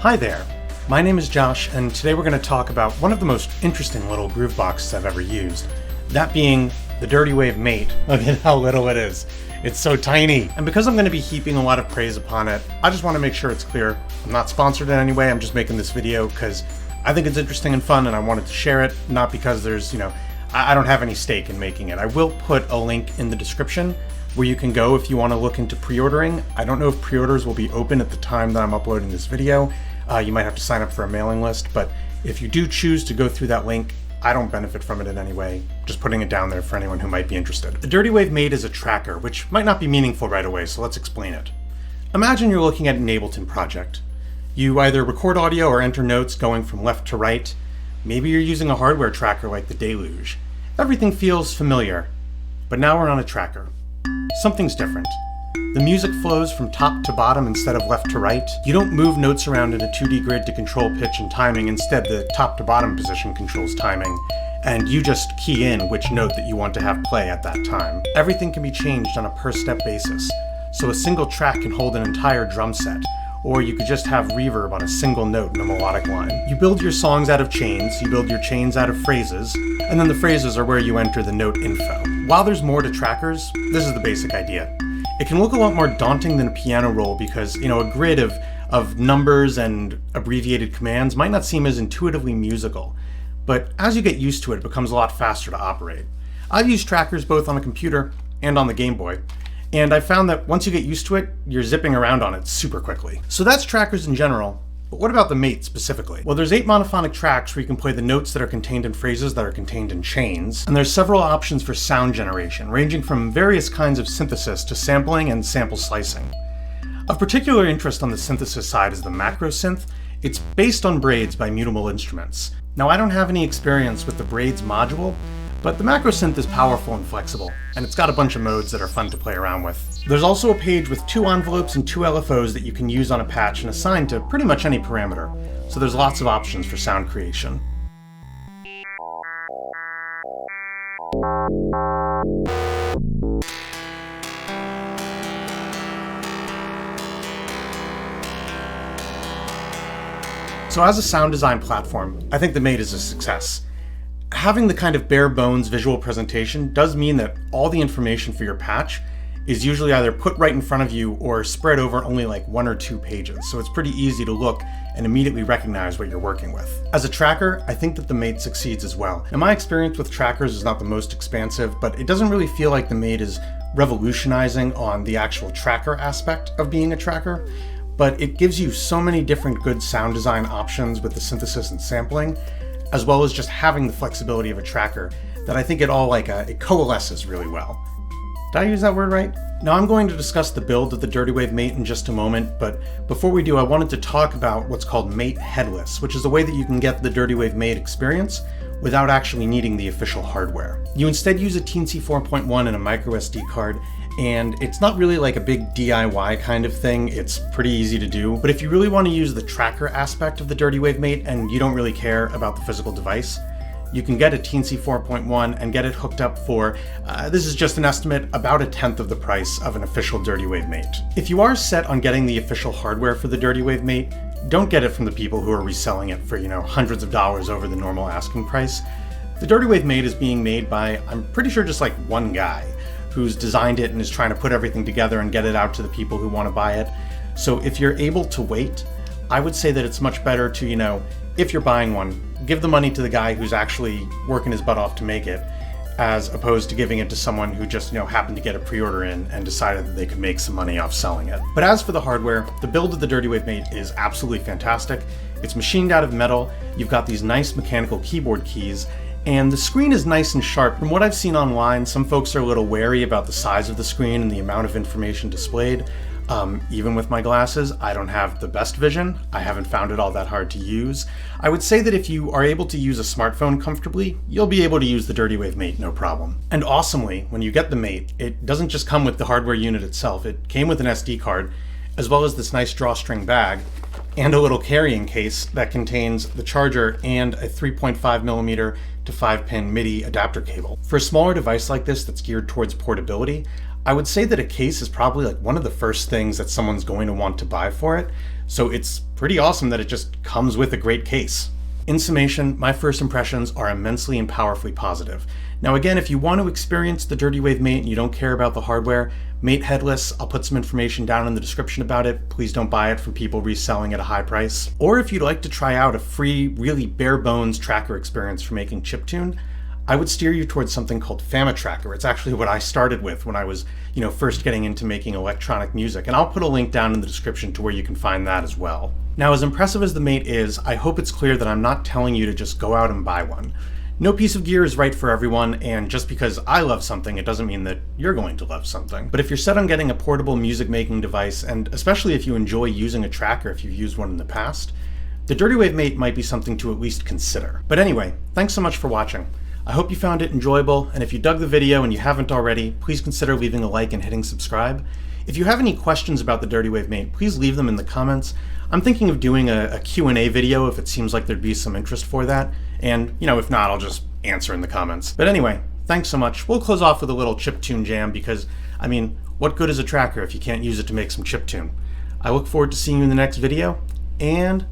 Hi there, my name is Josh, and today we're going to talk about one of the most interesting little groove boxes I've ever used, that being the Dirtywave M8. Look at how little it is. It's so tiny. And because I'm going to be heaping a lot of praise upon it, I just want to make sure it's clear. I'm not sponsored in any way, I'm just making this video because I think it's interesting and fun and I wanted to share it, not because there's, I don't have any stake in making it. I will put a link in the description where you can go if you want to look into pre-ordering. I don't know if pre-orders will be open at the time that I'm uploading this video. You might have to sign up for a mailing list, but if you do choose to go through that link, I don't benefit from it in any way. Just putting it down there for anyone who might be interested. The Dirtywave M8 is a tracker, which might not be meaningful right away, so let's explain it. Imagine you're looking at an Ableton project. You either record audio or enter notes going from left to right. Maybe you're using a hardware tracker like the Deluge. Everything feels familiar, but now we're on a tracker. Something's different. The music flows from top to bottom instead of left to right. You don't move notes around in a 2D grid to control pitch and timing. Instead, the top to bottom position controls timing, and you just key in which note that you want to have play at that time. Everything can be changed on a per step basis, so a single track can hold an entire drum set, or you could just have reverb on a single note in a melodic line. You build your songs out of chains, you build your chains out of phrases, and then the phrases are where you enter the note info. While there's more to trackers, this is the basic idea. It can look a lot more daunting than a piano roll because, a grid of numbers and abbreviated commands might not seem as intuitively musical, but as you get used to it, it becomes a lot faster to operate. I've used trackers both on a computer and on the Game Boy, and I found that once you get used to it, you're zipping around on it super quickly. So that's trackers in general, but what about the M8 specifically? Well, there's 8 monophonic tracks where you can play the notes that are contained in phrases that are contained in chains, and there's several options for sound generation, ranging from various kinds of synthesis to sampling and sample slicing. Of particular interest on the synthesis side is the macro synth. It's based on braids by Mutable Instruments. Now, I don't have any experience with the braids module, but the macro synth is powerful and flexible, and it's got a bunch of modes that are fun to play around with. There's also a page with 2 envelopes and 2 LFOs that you can use on a patch and assign to pretty much any parameter, so there's lots of options for sound creation. So as a sound design platform, I think the M8 is a success. Having the kind of bare bones visual presentation does mean that all the information for your patch is usually either put right in front of you or spread over only like 1 or 2 pages, so it's pretty easy to look and immediately recognize what you're working with. As a tracker, I think that the M8 succeeds as well. And my experience with trackers is not the most expansive, but it doesn't really feel like the M8 is revolutionizing on the actual tracker aspect of being a tracker, but it gives you so many different good sound design options with the synthesis and sampling, as well as just having the flexibility of a tracker, that I think it all it coalesces really well. Did I use that word right? Now I'm going to discuss the build of the Dirtywave M8 in just a moment, but before we do, I wanted to talk about what's called M8 Headless, which is a way that you can get the Dirtywave M8 experience without actually needing the official hardware. You instead use a Teensy 4.1 and a micro SD card, and it's not really like a big DIY kind of thing. It's pretty easy to do, but if you really want to use the tracker aspect of the Dirtywave M8 and you don't really care about the physical device, you can get a Teensy 4.1 and get it hooked up for, this is just an estimate, about 1/10 of the price of an official Dirtywave M8. If you are set on getting the official hardware for the Dirtywave M8, don't get it from the people who are reselling it for, hundreds of dollars over the normal asking price. The Dirtywave M8 is being made by, I'm pretty sure, just like one guy who's designed it and is trying to put everything together and get it out to the people who want to buy it. So if you're able to wait, I would say that it's much better to, if you're buying one, give the money to the guy who's actually working his butt off to make it, as opposed to giving it to someone who just, happened to get a pre-order in and decided that they could make some money off selling it. But as for the hardware, the build of the Dirtywave M8 is absolutely fantastic. It's machined out of metal, you've got these nice mechanical keyboard keys, and the screen is nice and sharp. From what I've seen online, some folks are a little wary about the size of the screen and the amount of information displayed. Even with my glasses, I don't have the best vision. I haven't found it all that hard to use. I would say that if you are able to use a smartphone comfortably, you'll be able to use the Dirtywave M8 no problem. And awesomely, when you get the M8, it doesn't just come with the hardware unit itself. It came with an SD card, as well as this nice drawstring bag, and a little carrying case that contains the charger and a 3.5mm to 5-pin MIDI adapter cable. For a smaller device like this that's geared towards portability, I would say that a case is probably like one of the first things that someone's going to want to buy for it, so it's pretty awesome that it just comes with a great case. In summation, my first impressions are immensely and powerfully positive. Now again, if you want to experience the Dirtywave Mate and you don't care about the hardware, Mate headless, I'll put some information down in the description about it. Please don't buy it from people reselling at a high price. Or if you'd like to try out a free, really bare bones tracker experience for making chiptune, I would steer you towards something called FamiTracker. It's actually what I started with when I was, first getting into making electronic music, and I'll put a link down in the description to where you can find that as well. Now, as impressive as the Mate is, I hope it's clear that I'm not telling you to just go out and buy one. No piece of gear is right for everyone, and just because I love something, it doesn't mean that you're going to love something. But if you're set on getting a portable music making device, and especially if you enjoy using a tracker if you've used one in the past, the Dirtywave Mate might be something to at least consider. But anyway, thanks so much for watching. I hope you found it enjoyable, and if you dug the video and you haven't already, please consider leaving a like and hitting subscribe. If you have any questions about the Dirtywave Mate, please leave them in the comments. I'm thinking of doing a Q&A video if it seems like there'd be some interest for that, and if not, I'll just answer in the comments. But anyway, thanks so much. We'll close off with a little chiptune jam because, what good is a tracker if you can't use it to make some chiptune? I look forward to seeing you in the next video, and